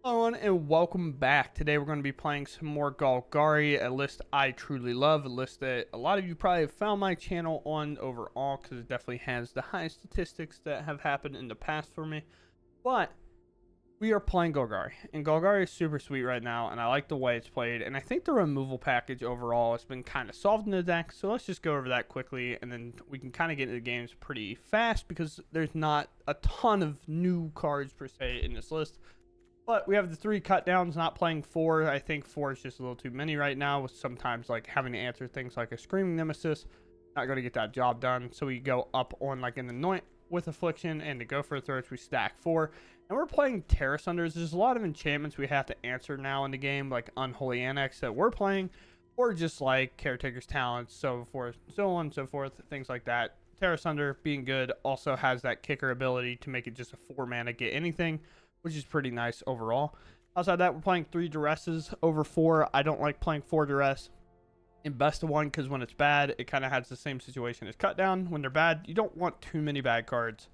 Hello everyone and welcome back. Today we're going to be playing some more Golgari, a list I truly love, a list that a lot of you probably have found my channel on overall because it definitely has the highest statistics that have happened in the past for me. But we are playing Golgari, and Golgari is super sweet right now, and I like the way it's played, and I think the removal package overall has been kind of solved in the deck, so let's just go over that quickly, and then we can kind of get into the games pretty fast because there's not a ton of new cards per se in this list. But we have the 3 cut downs, not playing 4. I think 4 is just a little too many right now, with sometimes like having to answer things like a Screaming Nemesis. Not going to get that job done. So we go up on like an Anoint with Affliction, and to go for throats we stack 4. And we're playing Tear Asunders. There's a lot of enchantments we have to answer now in the game, like Unholy Annex that we're playing, or just like Caretaker's Talents, so forth, so on and so forth, things like that. Tear Asunder being good also has that kicker ability to make it just a 4 mana get anything, which is pretty nice overall. Outside that, we're playing 3 Duresses over 4. I don't like playing 4 Duress in best of 1 because when it's bad, it kind of has the same situation as cut down. When they're bad, you don't want too many bad cards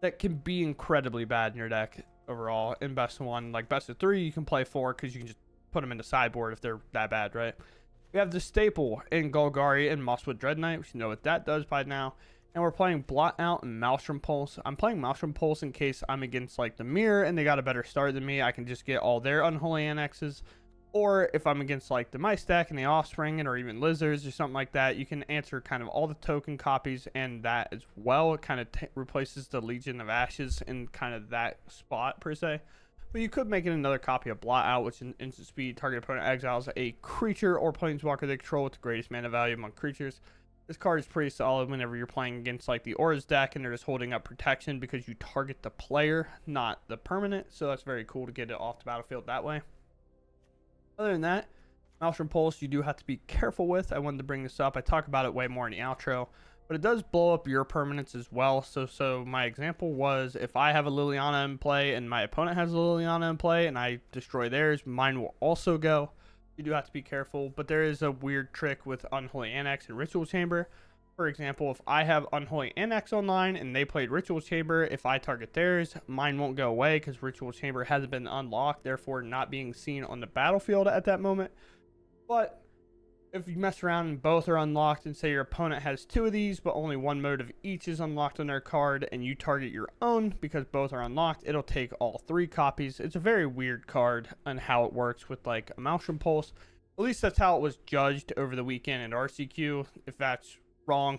that can be incredibly bad in your deck overall. In best of 1, like best of 3, you can play 4 because you can just put them in the sideboard if they're that bad, right? We have the staple in Golgari and Mosswood Dreadknight. We should know what that does by now. And we're playing Blot Out and Maelstrom Pulse. I'm playing Maelstrom Pulse in case I'm against like the Mirror and they got a better start than me. I can just get all their Unholy Annexes. Or if I'm against like the Mice deck and the Offspring or even Lizards or something like that, you can answer kind of all the token copies and that as well. It kind of replaces the Legion of Ashes in kind of that spot per se. But you could make it another copy of Blot Out, which in instant speed, target opponent exiles a creature or planeswalker they control with the greatest mana value among creatures. This card is pretty solid whenever you're playing against like the Auras deck and they're just holding up protection because you target the player, not the permanent. So that's very cool to get it off the battlefield that way. Other than that, Maelstrom Pulse you do have to be careful with. I wanted to bring this up. I talk about it way more in the outro, but it does blow up your permanents as well. So my example was if I have a Liliana in play and my opponent has a Liliana in play and I destroy theirs, mine will also go. You do have to be careful, but there is a weird trick with Unholy Annex and Ritual Chamber. For example, if I have Unholy Annex online and they played Ritual Chamber, if I target theirs, mine won't go away because Ritual Chamber hasn't been unlocked, therefore not being seen on the battlefield at that moment. But if you mess around and both are unlocked and say your opponent has 2 of these but only 1 mode of each is unlocked on their card and you target your own because both are unlocked, it'll take all 3 copies. It's a very weird card on how it works with like a Maelstrom Pulse. At least that's how it was judged over the weekend at RCQ. If that's wrong,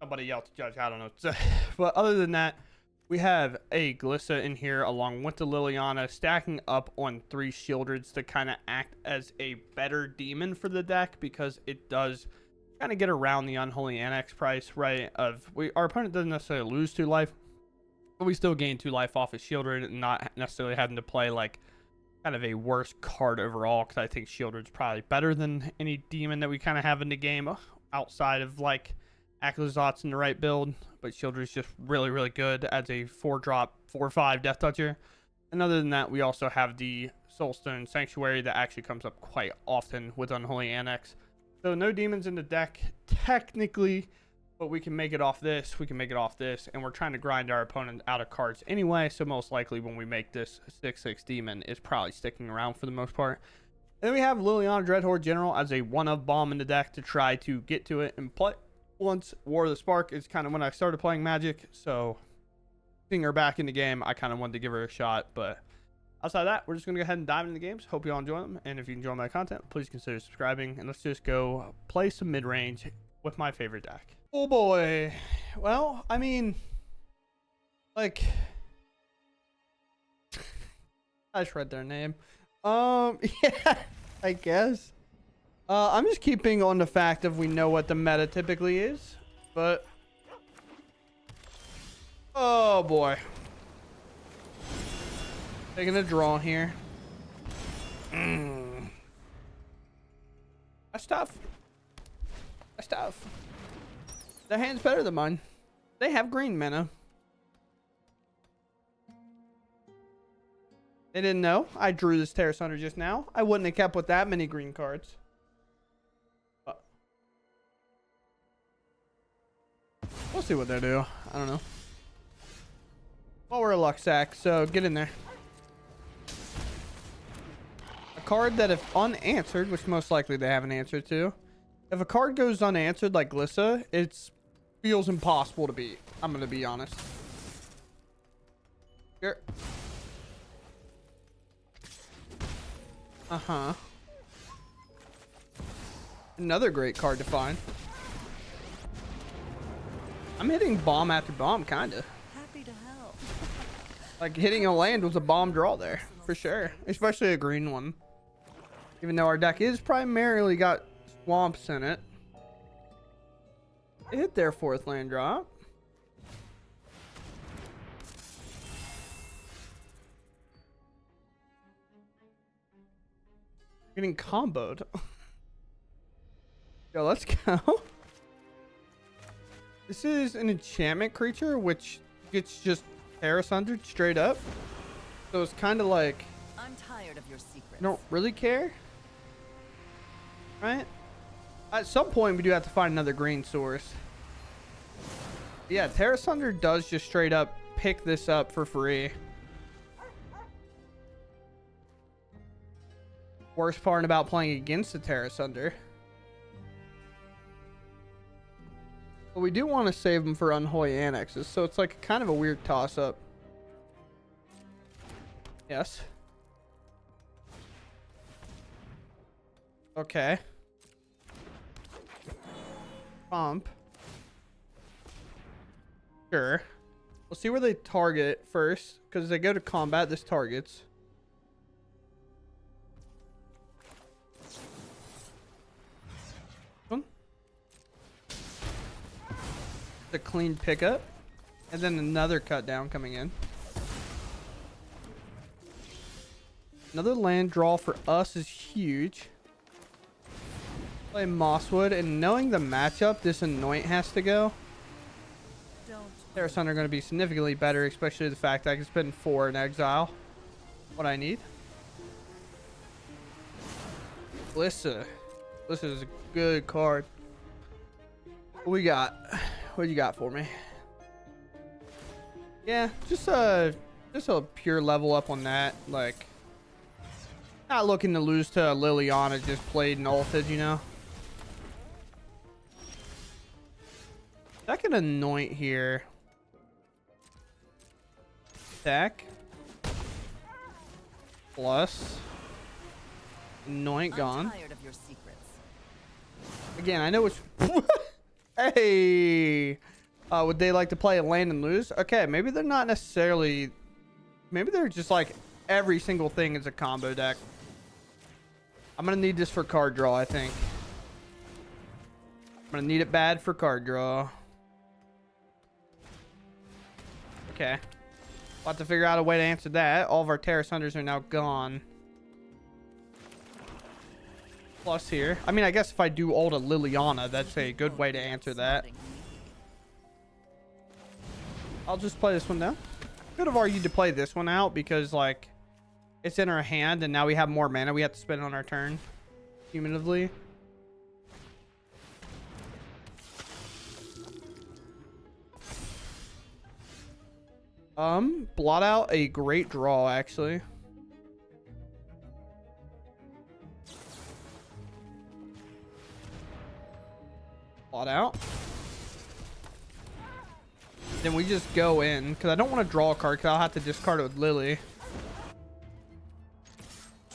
somebody else to judge, I don't know. But other than that, we have a Glissa in here along with the Liliana stacking up on 3 Sheoldreds to kind of act as a better demon for the deck because it does kind of get around the Unholy Annex price, right? Our opponent doesn't necessarily lose 2 life, but we still gain 2 life off of Sheoldred and not necessarily having to play like kind of a worse card overall because I think Sheoldred's probably better than any demon that we kind of have in the game outside of like Akhlazot's in the right build, but Sheoldred's just really, really good as a 4-drop, 4/5 Death Toucher. And other than that, we also have the Soulstone Sanctuary that actually comes up quite often with Unholy Annex. So no demons in the deck technically, but we can make it off this, we can make it off this, and we're trying to grind our opponent out of cards anyway, so most likely when we make this 6/6 demon, it's probably sticking around for the most part. And then we have Liliana Dreadhorde General as a 1-of bomb in the deck to try to get to it and play. Once War of the Spark is kind of when I started playing Magic, so seeing her back in the game, I kind of wanted to give her a shot. But outside of that, we're just going to go ahead and dive into the games. Hope you all enjoy them, and if you enjoy my content, please consider subscribing, and let's just go play some mid-range with my favorite deck. Oh boy. Well, I mean, like, I just read their name. Yeah, I guess. I'm just keeping on the fact of we know what the meta typically is, but oh boy, taking a draw here. That's tough. That's tough. Their hand's better than mine. They have green mana. They didn't know I drew this Tear Asunder just now. I wouldn't have kept with that many green cards. We'll see what they do. I don't know. Well, we're a luck sack, so get in there. card that if unanswered, which most likely they have an answer to, if a card goes unanswered like Glissa, it feels impossible to beat. I'm going to be honest. Here. Uh-huh. Another great card to find. I'm hitting bomb after bomb, kind of. Happy to help. Like, hitting a land was a bomb draw there, for sure. Especially a green one. Even though our deck is primarily got swamps in it. They hit their 4th land drop. Getting comboed. Yo, let's go. This is an enchantment creature, which gets just Tear Asunder straight up. So it's kind of like, I'm tired of your secrets. I don't really care. Right? At some point, we do have to find another green source. Yeah, Tear Asunder does just straight up pick this up for free. Worst part about playing against the Tear Asunder. But we do want to save them for Unholy Annexes, so it's like kind of a weird toss-up. Yes. Okay. Pump. Sure. We'll see where they target first, because they go to combat, this targets. A clean pickup, and then another cut down coming in. Another land draw for us is huge. Play Mosswood, and knowing the matchup, this Anoint has to go. Tear Asunder going to be significantly better, especially the fact that I can spend 4 in exile. What I need. Glissa. Glissa is a good card. What we got? What you got for me? Yeah, just a pure level up on that. Like, not looking to lose to Liliana, just played and ulted, you know. I can Anoint here. Attack. Plus. Anoint gone. I'm tired of your secrets. Again, I know which. Hey, would they like to play a land and lose? Okay, maybe they're not necessarily. Maybe they're just like every single thing is a combo deck. I'm gonna need this for card draw, I think. I'm gonna need it bad for card draw. Okay, we'll have to figure out a way to answer that. All of our Tear Asunders are now gone. Plus here. I mean, I guess if I do ult a Liliana, that's a good way to answer that. I'll just play this one down. Could have argued to play this one out because, like, it's in our hand and now we have more mana we have to spend on our turn. Cumulatively. Blot Out, a great draw, actually. Blot Out. Then we just go in because I don't want to draw a card because I'll have to discard it with Lily.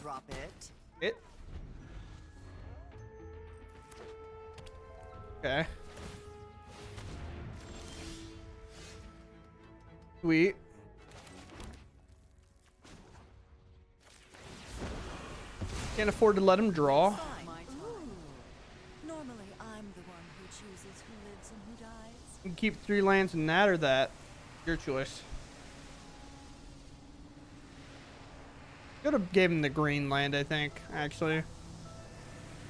Drop it. It. Okay. Sweet. Can't afford to let him draw. Normally, I'm the one who chooses who lives and who dies. You can keep 3 lands and that or that. Your choice. Could have gave him the green land, I think, actually.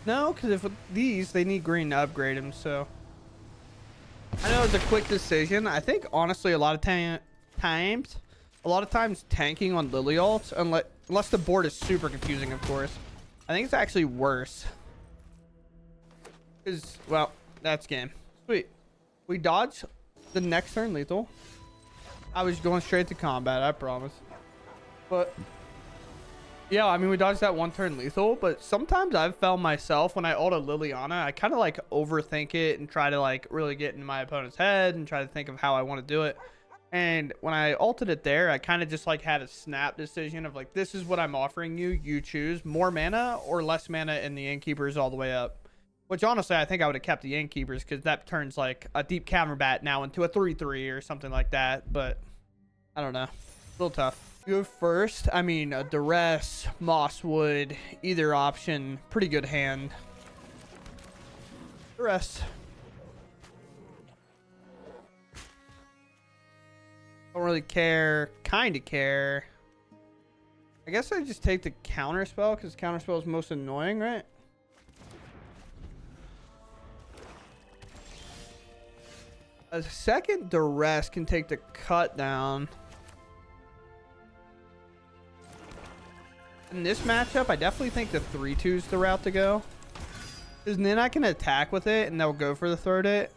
No, because if with these, they need green to upgrade him, so. I know it's a quick decision. I think, honestly, a lot of times, tanking on Lily ults, unless the board is super confusing, of course. I think it's actually worse. Because, well, that's game. Sweet. We dodge the next turn lethal. I was going straight to combat, I promise. But Yeah, I mean, we dodged that one turn lethal, but sometimes I've found myself when I ult a Liliana, I kind of like overthink it and try to like really get in my opponent's head and try to think of how I want to do it. And when I ulted it there, I kind of just like had a snap decision of like, this is what I'm offering you. You choose more mana or less mana in the Innkeepers all the way up. Which honestly, I think I would have kept the Innkeepers because that turns like a deep counterbat now into a 3/3 or something like that. But I don't know. A little tough. Go first. I mean, a Duress, Mosswood, either option. Pretty good hand. Duress. Don't really care. Kind of care. I guess I just take the counter spell because counter spell is most annoying, right? A second Duress can take the cut down. In this matchup, I definitely think the 3/2 is the route to go. Because then I can attack with it and they'll go for the third it.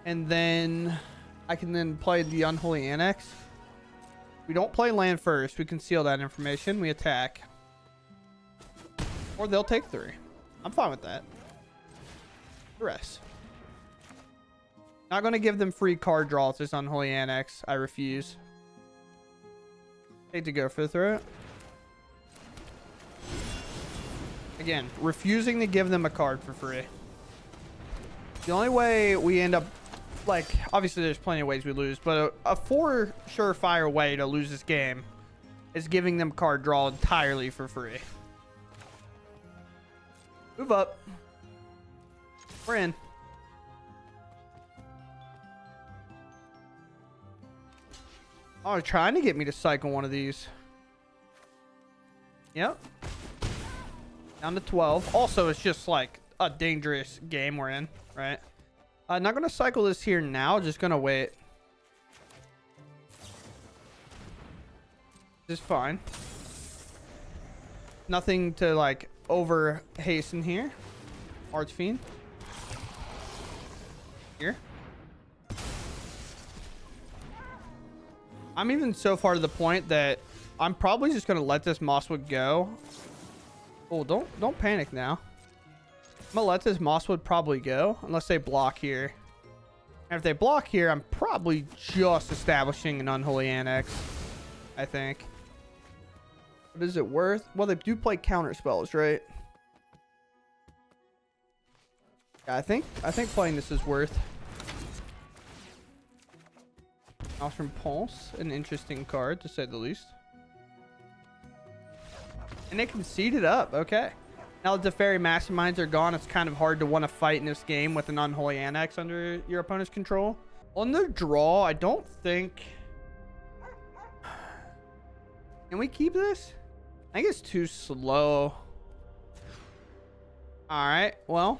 And then I can then play the Unholy Annex. We don't play land first. We conceal that information. We attack. Or they'll take 3. I'm fine with that. Duress. Not going to give them free card draws this Unholy Annex. I refuse. Take to go for the throat. Again, refusing to give them a card for free. The only way we end up, like, obviously there's plenty of ways we lose, but a for surefire way to lose this game is giving them card draw entirely for free. Move up. We're in. Oh, they're trying to get me to cycle one of these. Yep. Down to 12. Also, it's just like a dangerous game we're in, right? Not going to cycle this here now. Just going to wait. This is fine. Nothing to like over hasten here. Archfiend. Here. I'm even so far to the point that I'm probably just going to let this Mosswood go. Oh, don't panic now. I'm going to let this Mosswood probably go unless they block here. And if they block here, I'm probably just establishing an Unholy Annex, I think. What is it worth? Well, they do play counter spells, right? Yeah, I think playing this is worth. Maelstrom Pulse, an interesting card to say the least. And they can seed it up. Okay. Now that the Fairy Masterminds are gone, it's kind of hard to want to fight in this game with an Unholy Annex under your opponent's control. On the draw, I don't think... Can we keep this? I think it's too slow. Alright, well.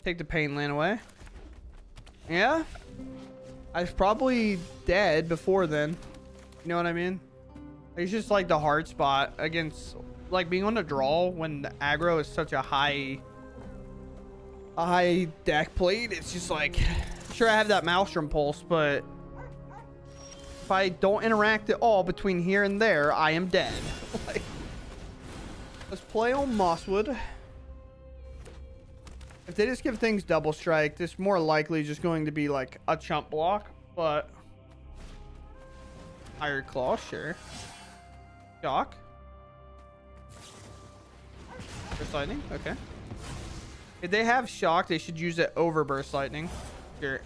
Take the Pain Land away. Yeah. I was probably dead before then. You know what I mean? It's just like the hard spot against, like, being on the draw when the aggro is such a high deck plate. It's just like, sure, I have that Maelstrom Pulse, but if I don't interact at all between here and there, I am dead. Like, let's play on Mosswood. If they just give things double strike, this more likely just going to be like a chump block, but Iron Claw, sure. Shock. Burst Lightning, okay. If they have Shock, they should use it over Burst Lightning. Sure.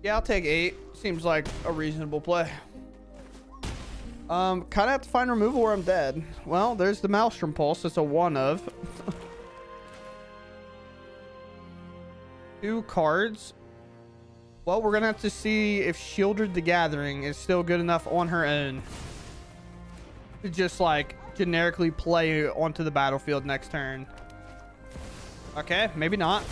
Yeah, I'll take 8. Seems like a reasonable play. Kind of have to find removal or I'm dead. Well, there's the Maelstrom Pulse. It's a 1 of. 2 cards. Well, we're going to have to see if Sheoldred the Gathering is still good enough on her own to just, like, generically play onto the battlefield next turn. Okay, maybe not.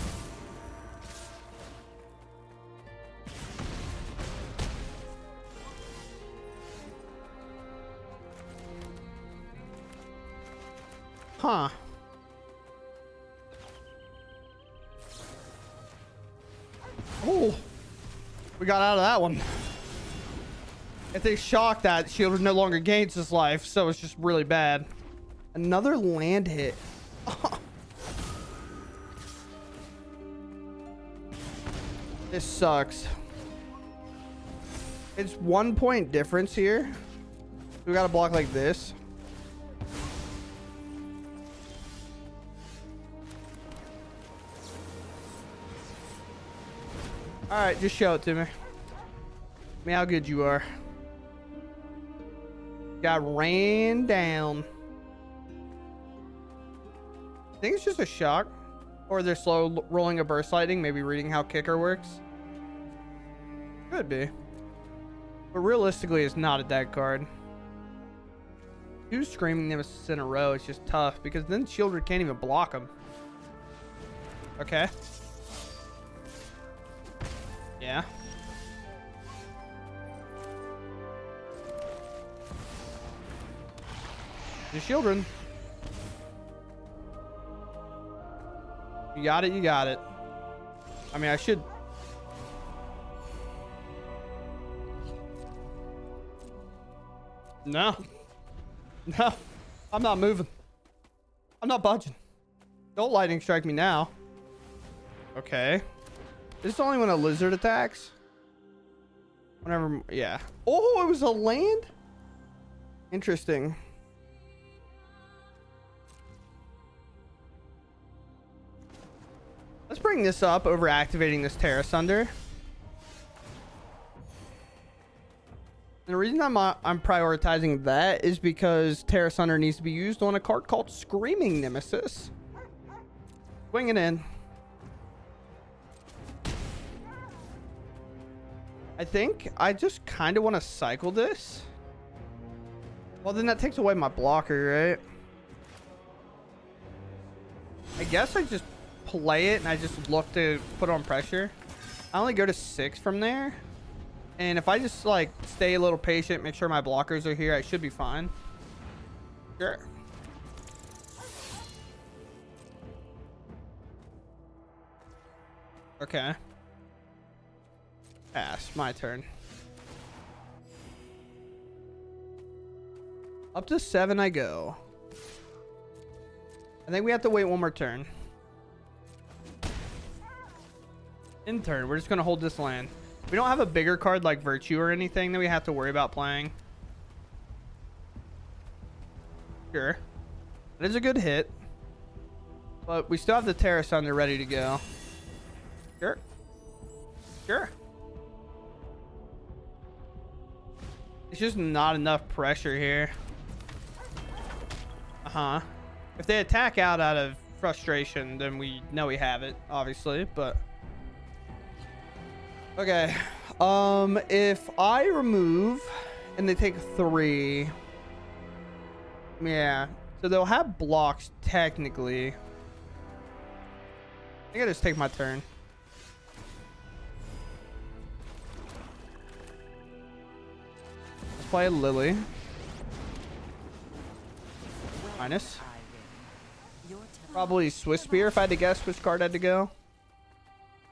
Huh. Oh, we got out of that one. If they shock that, Sheoldred no longer gains his life, so it's just really bad. Another land hit. This sucks. It's 1 point difference here. We gotta block like this. Alright, just show it to me. Me how good you are. Got ran down. I think it's just a shock. Or they're slow rolling a burst lightning, maybe reading how kicker works. Could be. But realistically, it's not a dead card. 2 Screaming Nemesis in a row, it's just tough because then Sheoldred can't even block them. Okay. Yeah. Just Sheoldred. You got it, you got it. I mean, I should... No. No. I'm not moving. I'm not budging. Don't lightning strike me now. Okay. Is this only when a lizard attacks? Whenever... Yeah. Oh, it was a land? Interesting. Let's bring this up over activating this Tear Asunder. And the reason I'm prioritizing that is because Tear Asunder needs to be used on a card called Screaming Nemesis. Swing it in. I think I just kind of want to cycle this. Well, then that takes away my blocker, right? I guess I just play it and I just look to put on pressure. I only go to 6 from there. And if I just like stay a little patient, make sure my blockers are here, I should be fine. Sure. Okay. Pass. My turn. Up to 7 I go. I think we have to wait one more turn. In turn, we're just going to hold this land. We don't have a bigger card like Virtue or anything that we have to worry about playing. Sure. That is a good hit. But we still have the Tear Asunder ready to go. Sure. Sure. It's just not enough pressure here. Uh-huh. If they attack out of frustration, then we know we have it, obviously, but... Okay, if I remove and they take 3, yeah, so they'll have blocks technically. I think I just take my turn. Let's play a Lily. Minus. Probably Swiss Spear if I had to guess which card had to go.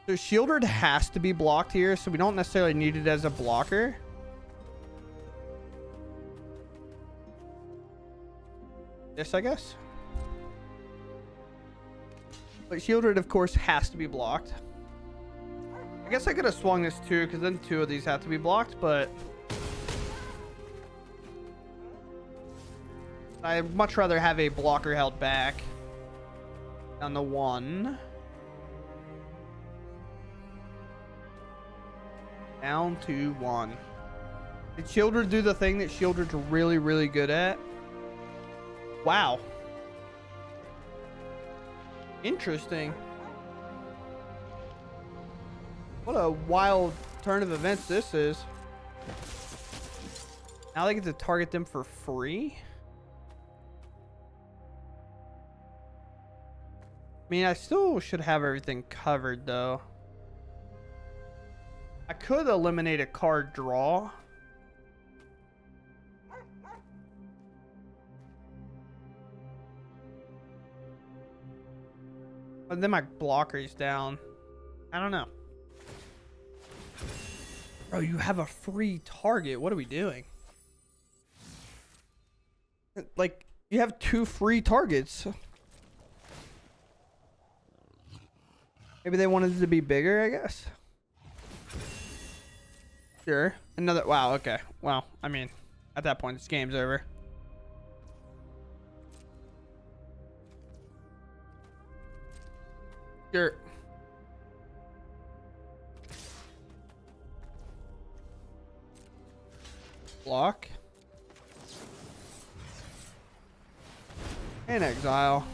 So Sheoldred has to be blocked here, so we don't necessarily need it as a blocker. This, I guess. But Sheoldred, of course, has to be blocked. I guess I could have swung this too, because then 2 of these have to be blocked, but... I'd much rather have a blocker held back. On the 1. Down to 1. Did Sheoldred do the thing that Sheoldred's really, really good at? Wow. Interesting. What a wild turn of events this is. Now they get to target them for free? I mean, I still should have everything covered, though. I could eliminate a card draw. But then my blocker's down. I don't know. Bro, you have a free target. What are we doing? Like, you have 2 free targets. Maybe they wanted it to be bigger, I guess. Sure. Another. Wow, okay. Well, I mean, at that point, this game's over. Sure. Block. And exile.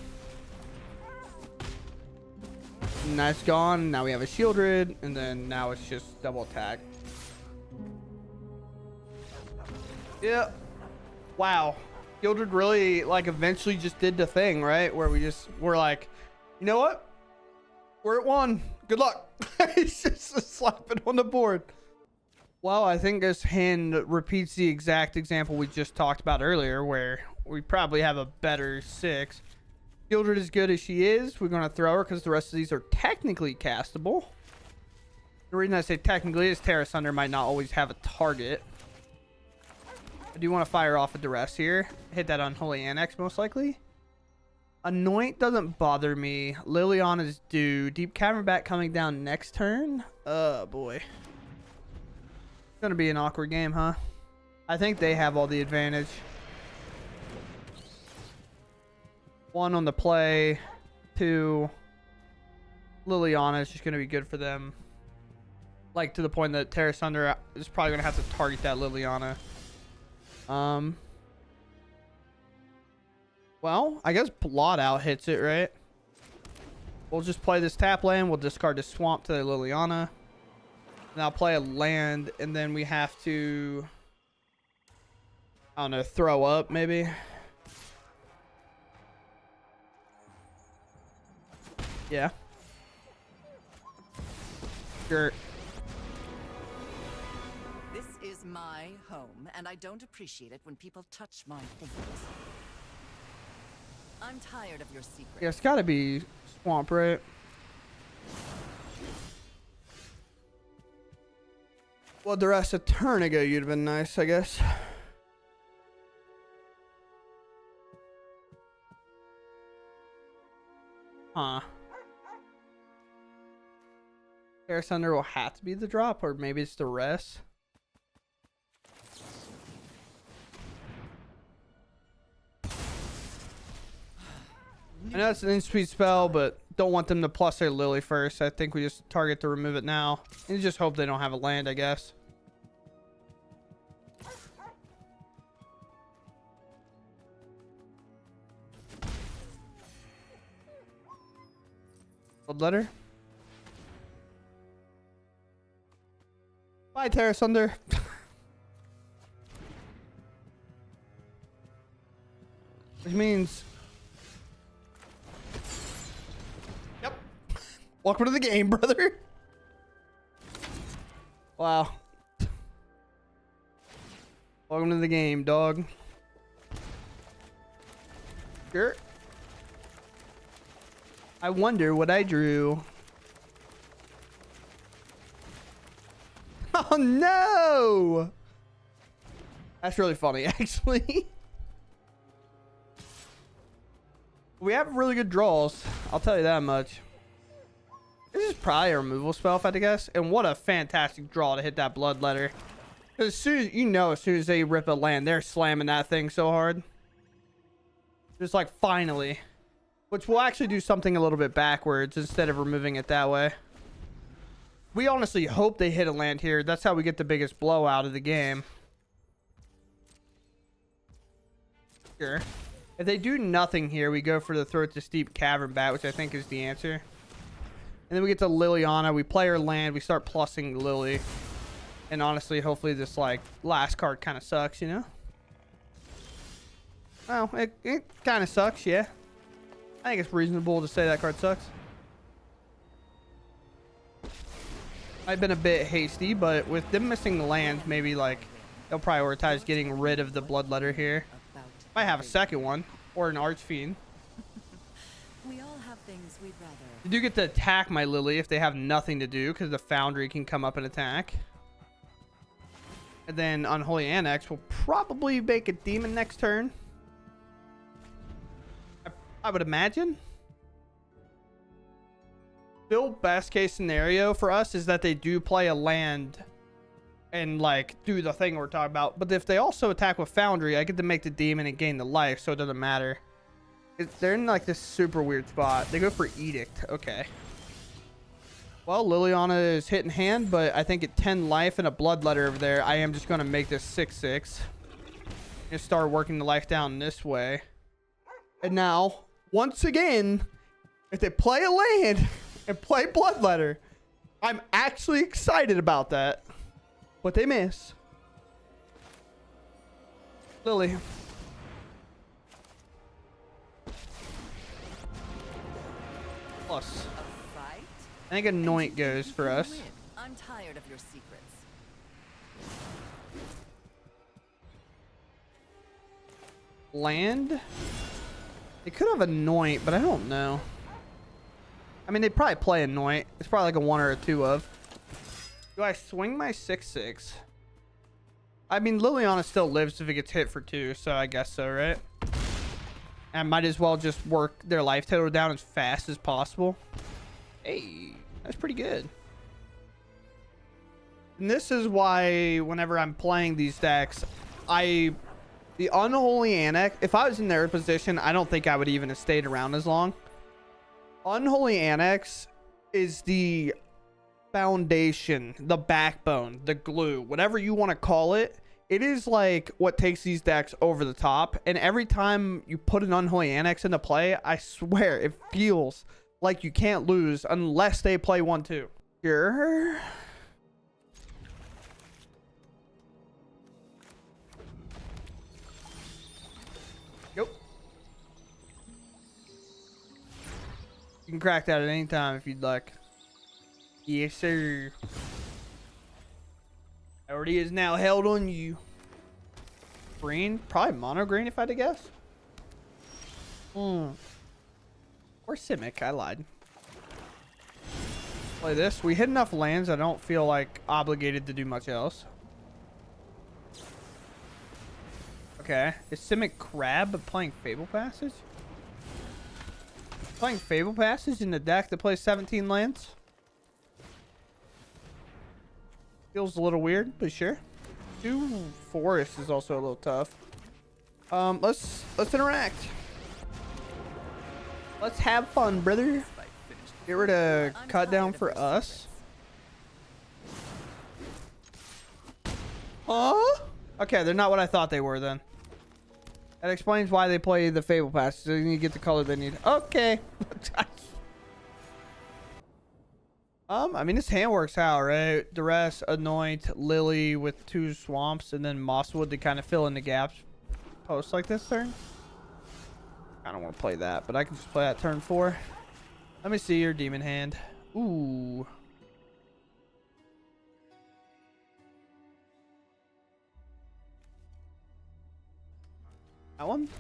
And that's gone. Now we have a Sheoldred, and then now it's just double attack. Yeah. Wow. Sheoldred really, like, eventually just did the thing, right? Where we're like, you know what? We're at 1. Good luck. It's just slapping on the board. Well, I think this hand repeats the exact example we just talked about earlier, where we probably have a better 6. Sheoldred as good as she is, we're going to throw her because the rest of these are technically castable. The reason I say technically is Tear Asunder might not always have a target. I do want to fire off a Duress here. Hit that Unholy Annex most likely. Anoint doesn't bother me. Liliana's due. Deep Cavern Bat coming down next turn. Oh boy. It's going to be an awkward game, huh? I think they have all the advantage. 1 on the play. 2. Liliana is just going to be good for them. Like, to the point that Tear Asunder is probably going to have to target that Liliana. Well, I guess Blot Out hits it, right? We'll just play this tap land. We'll discard the swamp to the Liliana. And I'll play a land, and then we have to, I don't know, throw up maybe. Yeah. Sure. This is my home, and I don't appreciate it when people touch my things. I'm tired of your secrets. Yeah, it's gotta be swamp, right? Well, the rest of turn ago, you'd have been nice, I guess. Huh. Tear Asunder will have to be the drop, or maybe it's the rest. I know it's an in-speed spell, but don't want them to plus their Lily first. I think we just target to remove it now. And just hope they don't have a land, I guess. Bloodletter. Bye, Tear Asunder. Which means... Yep. Welcome to the game, brother. Wow. Welcome to the game, dog. Sure. I wonder what I drew. Oh no! That's really funny, actually. We have really good draws. I'll tell you that much. This is probably a removal spell, if I had to guess. And what a fantastic draw to hit that Bloodletter. Because as soon as, you know, as soon as they rip a land, they're slamming that thing so hard. Just like, finally. Which will actually do something a little bit backwards instead of removing it that way. We honestly hope they hit a land here. That's how we get the biggest blowout of the game. Sure. If they do nothing here, we go for the Throat to Steep Cavern Bat, which I think is the answer. And then we get to Liliana. We play our land. We start plussing Lily. And honestly, hopefully this, like, last card kind of sucks, you know? Well, it kind of sucks, yeah. I think it's reasonable to say that card sucks. I've been a bit hasty, but with them missing the lands, maybe, like, they'll prioritize getting rid of the Bloodletter here. Might have a second one, or an Archfiend. We all have things we'd rather. You do get to attack my Lily if they have nothing to do, because the Foundry can come up and attack. And then Unholy Annex will probably make a demon next turn. I would imagine. Still, best case scenario for us is that they do play a land and like do the thing we're talking about. But if they also attack with Foundry, I get to make the demon and gain the life, so it doesn't matter. They're in like this super weird spot. They go for Edict. Okay. Well, Liliana is hit in hand, but I think at 10 life and a Bloodletter over there, I am just going to make this 6/6. And start working the life down this way. And now, once again, if they play a land and play Bloodletter, I'm actually excited about that. But they miss. Lily. Plus. I think Anoint goes for us. I'm tired of your secrets. Land? They could have Anoint, but I don't know. I mean, they probably play Anoint. It's probably like a 1 or a 2 of. Do I swing my 6/6? I mean, Liliana still lives if it gets hit for 2, so I guess so, right? I might as well just work their life total down as fast as possible. Hey, that's pretty good. And this is why whenever I'm playing these decks, the Unholy Annex, if I was in their position, I don't think I would even have stayed around as long. Unholy Annex is the foundation, the backbone, the glue, whatever you want to call it. It is like what takes these decks over the top. And every time you put an Unholy Annex into play, I swear it feels like you can't lose unless they play 1/2. Sure. Yep. You can crack that at any time if you'd like. Yes, sir. Already is now held on you. Green? Probably mono green if I had to guess. Or Simic. I lied. Play this. We hit enough lands. I don't feel like obligated to do much else. Okay. Is Simic Crab playing Fable Passage? Playing Fable Passage in the deck that plays 17 lands? Feels a little weird, but sure. 2 forests is also a little tough. Let's interact. Let's have fun, brother. Get rid of cut down for us. Huh? Okay, they're not what I thought they were then. That explains why they play the Fable Passage. They need to get the color they need. Okay. I mean, this hand works out, right? Duress, Anoint, Lily with 2 swamps, and then Mosswood to kind of fill in the gaps post like this turn. I don't want to play that, but I can just play that turn 4. Let me see your demon hand. Ooh. That one?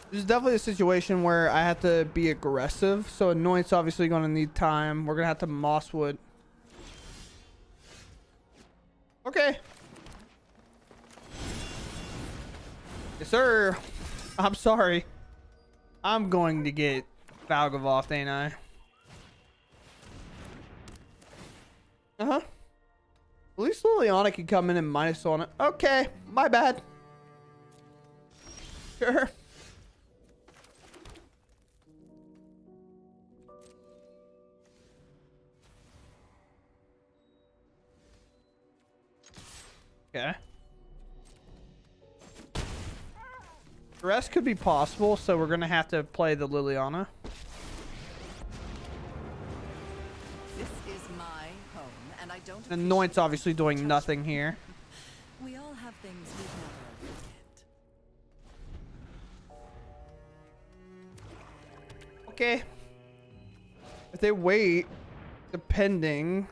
This is definitely a situation where I have to be aggressive. So Anoint's obviously going to need time. We're going to have to Mosswood. Okay. Yes, sir. I'm sorry. I'm going to get Valgavoth, ain't I? Uh-huh. At least Liliana can come in and minus on it. Okay. My bad. Sure. Okay. The rest could be possible, so we're going to have to play the Liliana. This is my home, and I don't. Anoint's obviously doing nothing here. We all have things we've never forget. Okay. If they wait, depending...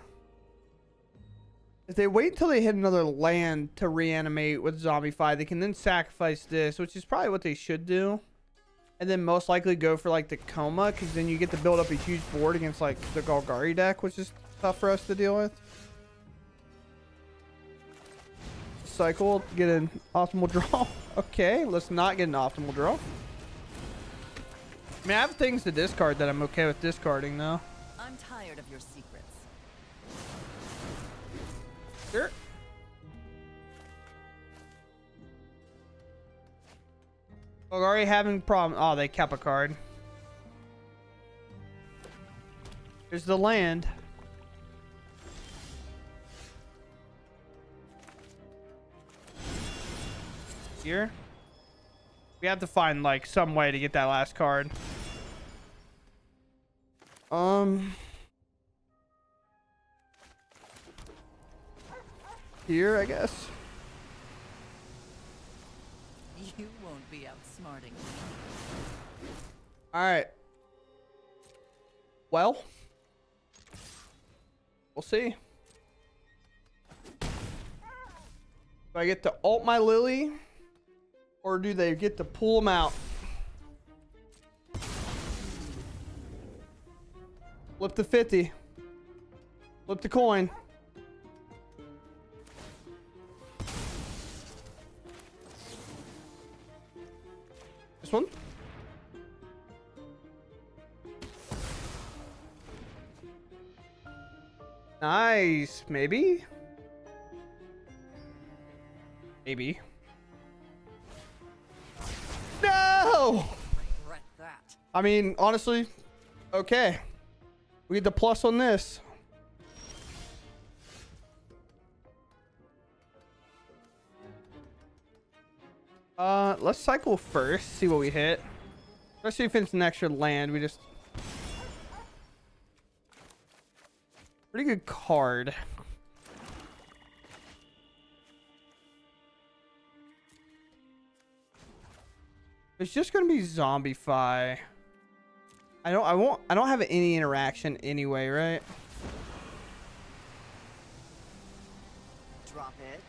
If they wait till they hit another land to reanimate with Zombify, they can then sacrifice this, which is probably what they should do. And then most likely go for like the Coma, because then you get to build up a huge board against like the Golgari deck, which is tough for us to deal with. cycle to get an optimal draw. Okay, let's not get an optimal draw. I mean, I have things to discard that I'm okay with discarding, though. I'm tired of your secrets. Sure. Oh, already having problem. Oh, they kept a card. There's the land. Here. We have to find like some way to get that last card. Here, I guess. You won't be outsmarting me. All right. Well, we'll see. Do I get to ult my Lily, or do they get to pull them out? Flip the 50. Flip the coin. This one? Nice. Maybe? Maybe. No! Regret that. I mean, honestly, okay. We get the plus on this. Let's cycle first, see what we hit. Especially if it's an extra land, we just... Pretty good card. It's just gonna be Zombify. I don't have any interaction anyway, right? Drop it.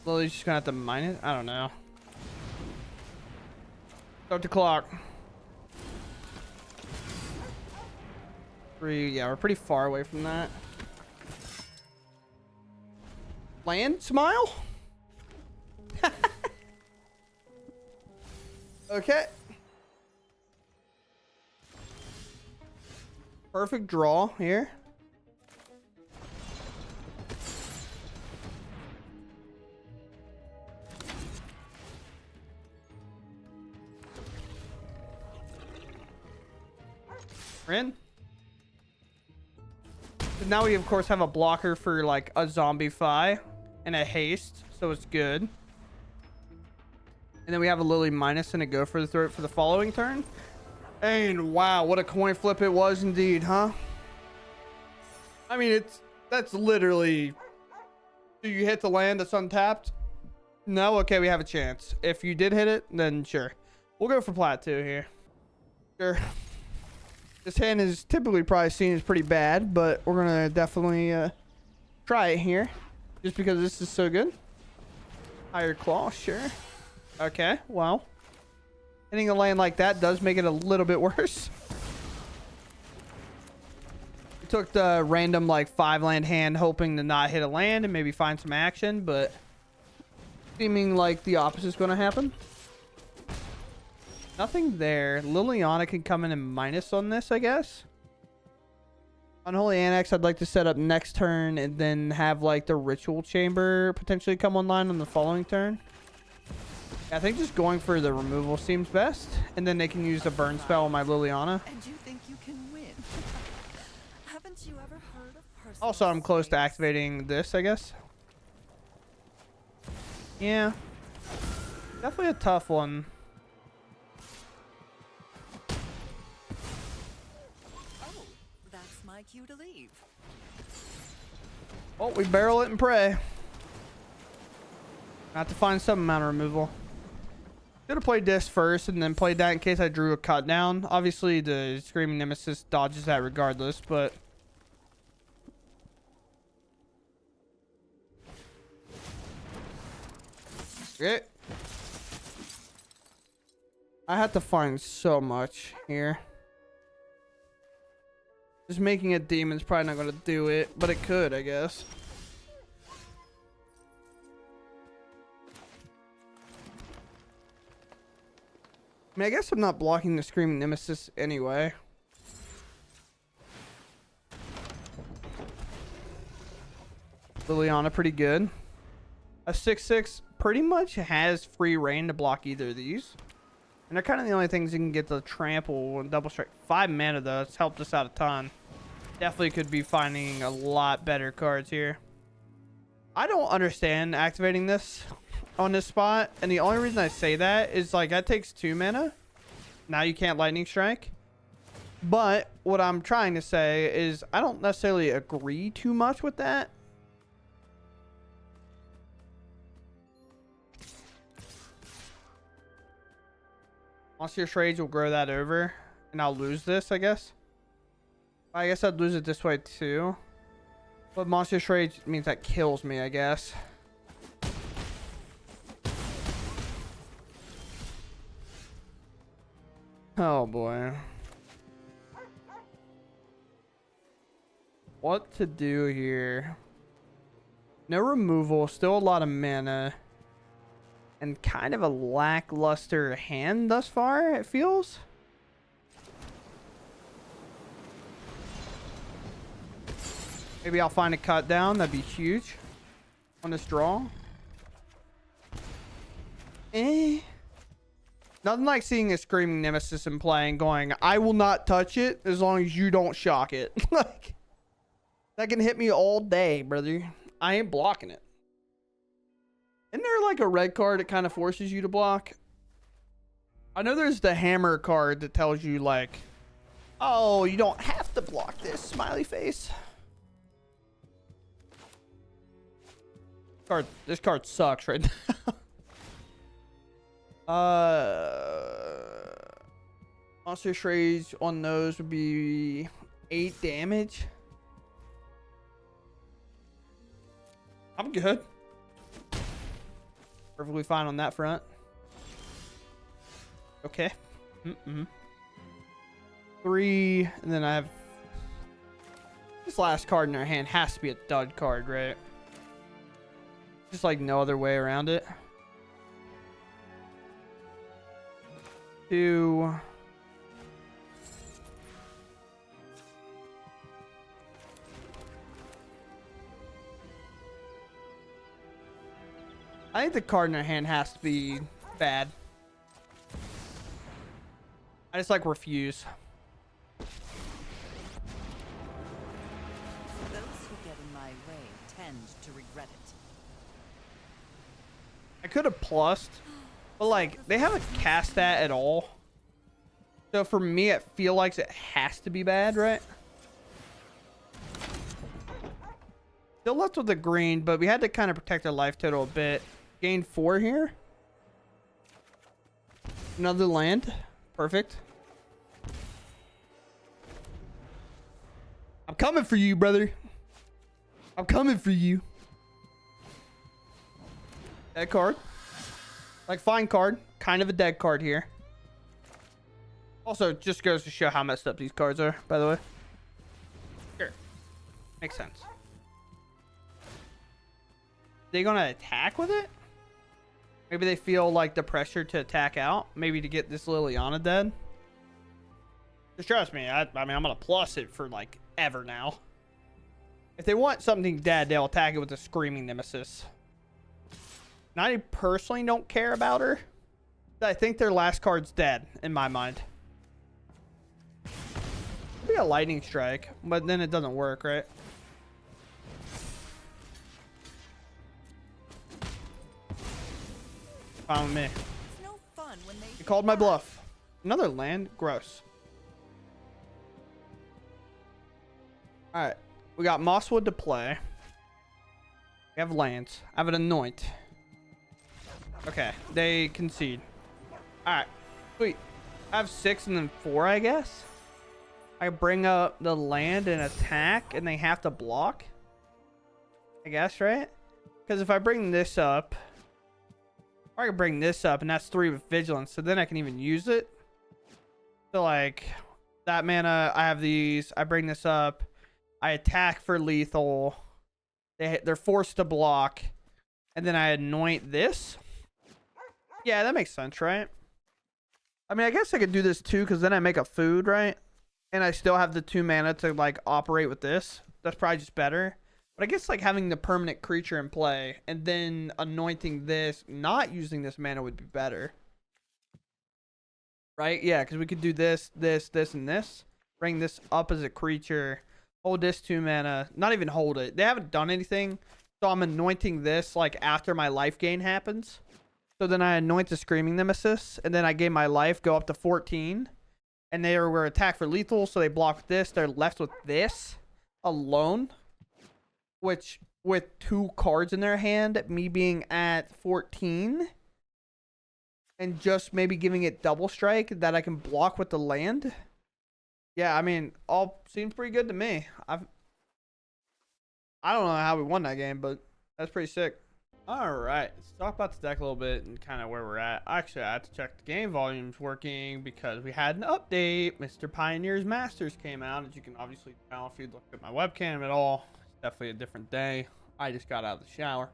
Lily's just gonna have to mine it? I don't know. Start the clock. 3, yeah, we're pretty far away from that. Land smile? Okay. Perfect draw here. We're in. But now we of course have a blocker for like a Zombify and a haste, so it's good. And then we have a Lily minus and a go for the throat for the following turn. And wow, what a coin flip it was indeed, huh? I mean, that's literally, do you hit the land that's untapped? No? Okay, we have a chance. If you did hit it, then sure. We'll go for plat 2 here. Sure. This hand is typically probably seen as pretty bad, but we're gonna definitely try it here. Just because this is so good. Higher claw, sure. Okay, well. Hitting a land like that does make it a little bit worse. We took the random like 5 land hand hoping to not hit a land and maybe find some action, but seeming like the opposite is going to happen. Nothing there. Liliana can come in and minus on this, I guess. Unholy Annex I'd like to set up next turn and then have like the ritual chamber potentially come online on the following turn. I think just going for the removal seems best, and then they can use the burn spell on my Liliana. And you think you can win? Haven't you ever heard of personal Also, I'm close to space? activating this, I guess. Yeah. Definitely a tough one. Oh, that's my cue to leave. Well, we barrel it and pray. I have to find some amount of removal. Should have played this first and then played that in case I drew a cut down. Obviously, the Screaming Nemesis dodges that regardless, but... Okay. I have to find so much here. Just making a demon's probably not going to do it, but it could, I guess. I mean, I guess I'm not blocking the Screaming Nemesis anyway. Liliana pretty good. A 6/6 pretty much has free reign to block either of these. And they're kind of the only things you can get to trample and double strike. 5 mana though, it's helped us out a ton. Definitely could be finding a lot better cards here. I don't understand activating this on this spot. And the only reason I say that is like that takes 2 mana. Now you can't lightning strike. But what I'm trying to say is I don't necessarily agree too much with that. Monster Rage will grow that over, and I'll lose this, I guess. I guess I'd lose it this way too. But Monster Rage means that kills me, I guess. Oh boy. What to do here? No removal, still a lot of mana. And kind of a lackluster hand thus far, it feels. Maybe I'll find a cut down. That'd be huge on this draw. Nothing like seeing a Screaming Nemesis in play and going, I will not touch it as long as you don't shock it. Like, that can hit me all day, brother. I ain't blocking it. Isn't there like a red card that kind of forces you to block? I know there's the hammer card that tells you like, oh, you don't have to block this, smiley face. This card sucks right now. Monster Rage on those would be 8 damage. I'm good. Perfectly fine on that front. Okay. 3, and then I have this last card in our hand has to be a dud card, right? Just like no other way around it. 2. I think the card in our hand has to be bad. I just like refuse. Those who get in my way tend to regret it. I could have plussed, but like they haven't cast that at all. So for me, it feels like it has to be bad, right? Still left with the green, but we had to kind of protect our life total a bit. Gain 4 here. Another land. Perfect. I'm coming for you, brother. I'm coming for you. Dead card. Like, fine card. Kind of a dead card here. Also, just goes to show how messed up these cards are, by the way. Sure. Makes sense. They gonna attack with it? Maybe they feel like the pressure to attack out. Maybe to get this Liliana dead. Just trust me. I mean, I'm gonna plus it for like ever now. If they want something dead, they'll attack it with a Screaming Nemesis. And I personally don't care about her. I think their last card's dead in my mind. It'd be a lightning strike, but then it doesn't work, right? Fine with me. It's no fun when they You called my bluff. Another land? Gross. Alright. We got Mosswood to play. We have lands. I have an Anoint. Okay. They concede. Alright. Sweet. I have 6 and then 4, I guess. I bring up the land and attack, and they have to block. I guess, right? Because if I bring this up... Or I can bring this up, and that's 3 with Vigilance, so then I can even use it. So, like, that mana, I have these. I bring this up. I attack for lethal. They're forced to block. And then I anoint this. Yeah, that makes sense, right? I mean, I guess I could do this too, because then I make a food, right? And I still have the 2 mana to like operate with this. That's probably just better. But I guess like having the permanent creature in play and then anointing this, not using this mana would be better. Right? Yeah, because we could do this, this, this, and this. Bring this up as a creature. Hold this 2 mana. Not even hold it. They haven't done anything. So I'm anointing this like after my life gain happens. So then I anoint the Screaming Nemesis. And then I gain my life, go up to 14. And they were attacked for lethal. So they block this. They're left with this alone. Which, with 2 cards in their hand, me being at 14. And just maybe giving it double strike that I can block with the land. Yeah, I mean, all seems pretty good to me. I don't know how we won that game, but that's pretty sick. All right, let's talk about the deck a little bit and kind of where we're at. Actually, I had to check the game volumes working because we had an update. Mr. Pioneer's Masters came out, as you can obviously tell if you look at my webcam at all. It's definitely a different day. I just got out of the shower.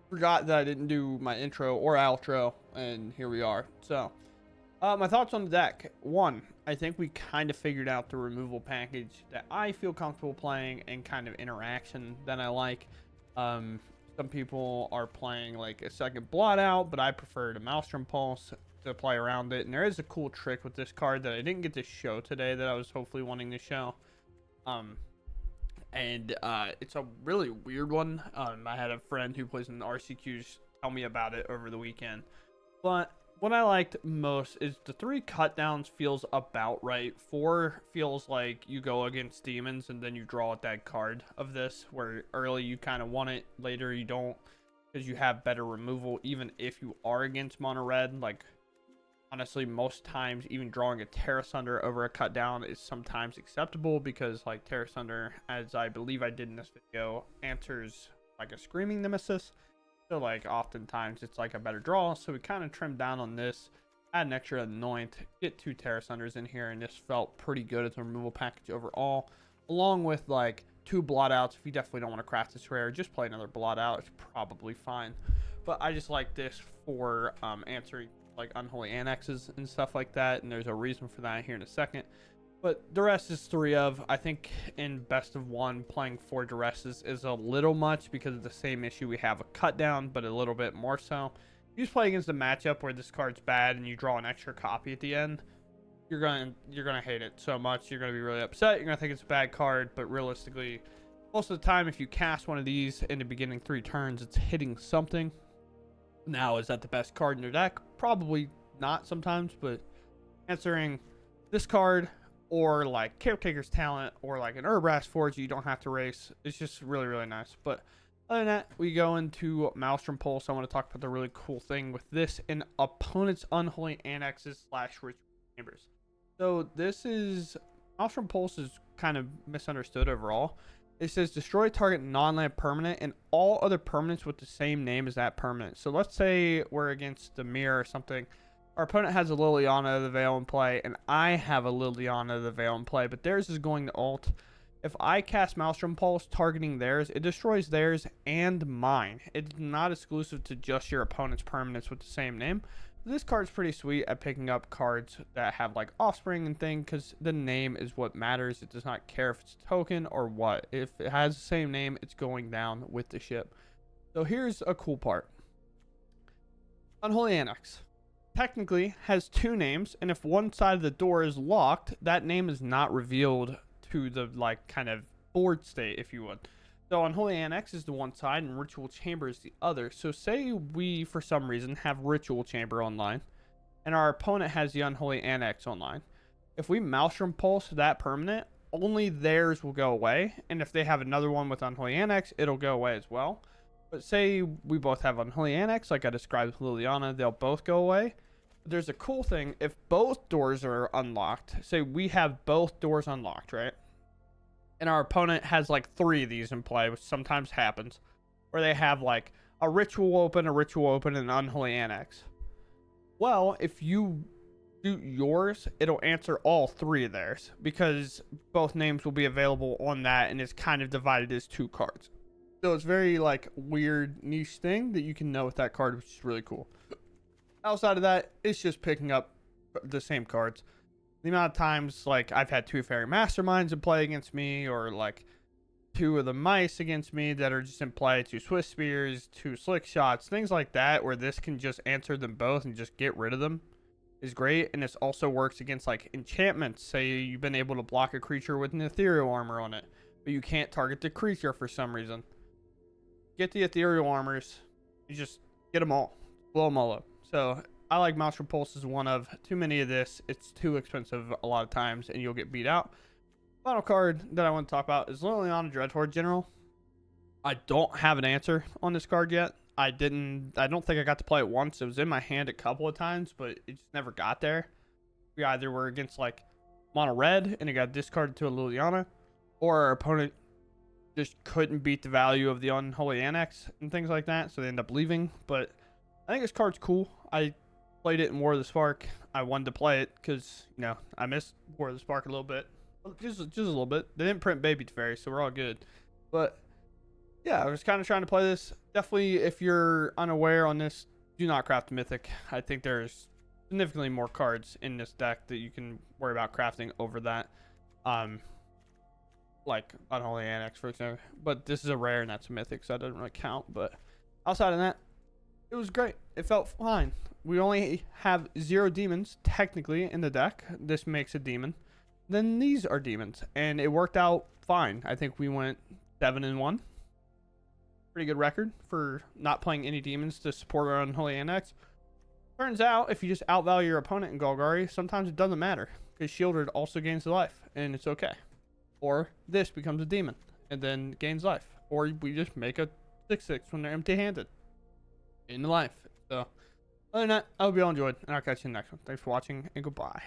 Forgot that I didn't do my intro or outro, and here we are. So, my thoughts on the deck. 1, I think we kind of figured out the removal package that I feel comfortable playing and kind of interaction that I like. Some people are playing like a second Blot Out, but I prefer the Maelstrom Pulse to play around it. And there is a cool trick with this card that I didn't get to show today that I was hopefully wanting to show. It's a really weird one. I had a friend who plays in the RCQs tell me about it over the weekend. But what I liked most is the 3 cut downs feels about right. 4 feels like you go against demons and then you draw a dead card of this, where early you kind of want it, later you don't, because you have better removal even if you are against mono red. Like, honestly, most times even drawing a Tear Asunder over a cut down is sometimes acceptable, because like Tear Asunder, as I believe I did in this video, answers like a Screaming Nemesis. So like oftentimes it's like a better draw. So we kind of trimmed down on this, add an extra Anoint, get 2 Tear Asunders in here, and this felt pretty good as a removal package overall, along with like 2 Blot Outs. If you definitely don't want to craft this rare, just play another Blot Out. It's probably fine. But I just like this for answering like Unholy Annexes and stuff like that, and there's a reason for that here in a second. But Duress is 3 of. I think in best of 1, playing 4 Duresses is a little much because of the same issue we have a cut down, but a little bit more so. You just play against a matchup where this card's bad and you draw an extra copy at the end, you're gonna hate it so much. You're gonna be really upset. You're gonna think it's a bad card, but realistically, most of the time, if you cast one of these in the beginning 3 turns, it's hitting something. Now, is that the best card in your deck? Probably not sometimes, but answering this card, or like Caretaker's Talent, or like an Urbrass Forge you don't have to race, it's just really, really nice. But other than that, we go into Maelstrom Pulse. I want to talk about the really cool thing with this in opponent's Unholy Annexes / Ritual Chambers. So this is, Maelstrom Pulse is kind of misunderstood overall. It says destroy target non-land permanent and all other permanents with the same name as that permanent. So let's say we're against the Mirror or something. Our opponent has a Liliana of the Veil in play, and I have a Liliana of the Veil in play, but theirs is going to ult. If I cast Maelstrom Pulse targeting theirs, it destroys theirs and mine. It's not exclusive to just your opponent's permanents with the same name. This card's pretty sweet at picking up cards that have like Offspring and thing, because the name is what matters. It does not care if it's a token or what. If it has the same name, it's going down with the ship. So here's a cool part. Unholy Annex technically has 2 names, and if one side of the door is locked, that name is not revealed to the like kind of board state, if you would. So Unholy Annex is the one side and Ritual Chamber is the other. So say we, for some reason, have Ritual Chamber online and our opponent has the Unholy Annex online. If we Maelstrom Pulse that permanent, only theirs will go away. And if they have another one with Unholy Annex, it'll go away as well. But say we both have Unholy Annex, like I described with Liliana, they'll both go away. But there's a cool thing. If both doors are unlocked, say we have both doors unlocked, right? And our opponent has like 3 of these in play, which sometimes happens, where they have like a Ritual open, and an Unholy Annex. Well, if you shoot yours, it'll answer all 3 of theirs, because both names will be available on that, and it's kind of divided as 2 cards. So it's very like weird niche thing that you can know with that card, which is really cool. Outside of that, it's just picking up the same cards. The amount of times like I've had 2 Fairy Masterminds in play against me, or like 2 of the Mice against me that are just in play, 2 Swift Spears, 2 Slick Shots, things like that, where this can just answer them both and just get rid of them, is great. And this also works against like enchantments. Say you've been able to block a creature with an ethereal armor on it, but you can't target the creature for some reason. Get the ethereal armors, you just get them all, blow them all up. So I like Maelstrom Pulse as one of too many of this. It's too expensive a lot of times and you'll get beat out. Final card that I want to talk about is Liliana Dreadhorde General. I don't have an answer on this card yet. I don't think I got to play it once. It was in my hand a couple of times, but it just never got there. We either were against like mono red and it got discarded to a Liliana, or our opponent just couldn't beat the value of the Unholy Annex and things like that, so they end up leaving. But I think this card's cool. I played it in War of the Spark. I wanted to play it because, you know, I missed War of the Spark a little bit. Just a little bit. They didn't print Baby Fairy, so we're all good. But yeah, I was kind of trying to play this. Definitely, if you're unaware on this, do not craft Mythic. I think there's significantly more cards in this deck that you can worry about crafting over that. Like Unholy Annex, for example. But this is a rare and that's a Mythic, so that doesn't really count. But outside of that, it was great. It felt fine. We only have 0 demons, technically, in the deck. This makes a demon. Then these are demons. And it worked out fine. I think we went 7-1. Pretty good record for not playing any demons to support our Unholy Annex. Turns out, if you just outvalue your opponent in Golgari, sometimes it doesn't matter. Because Sheoldred also gains life, and it's okay. Or this becomes a demon, and then gains life. Or we just make a 6/6 when they're empty-handed. In the life. So, other than that, I hope you all enjoyed, and I'll catch you in the next one. Thanks for watching, and goodbye.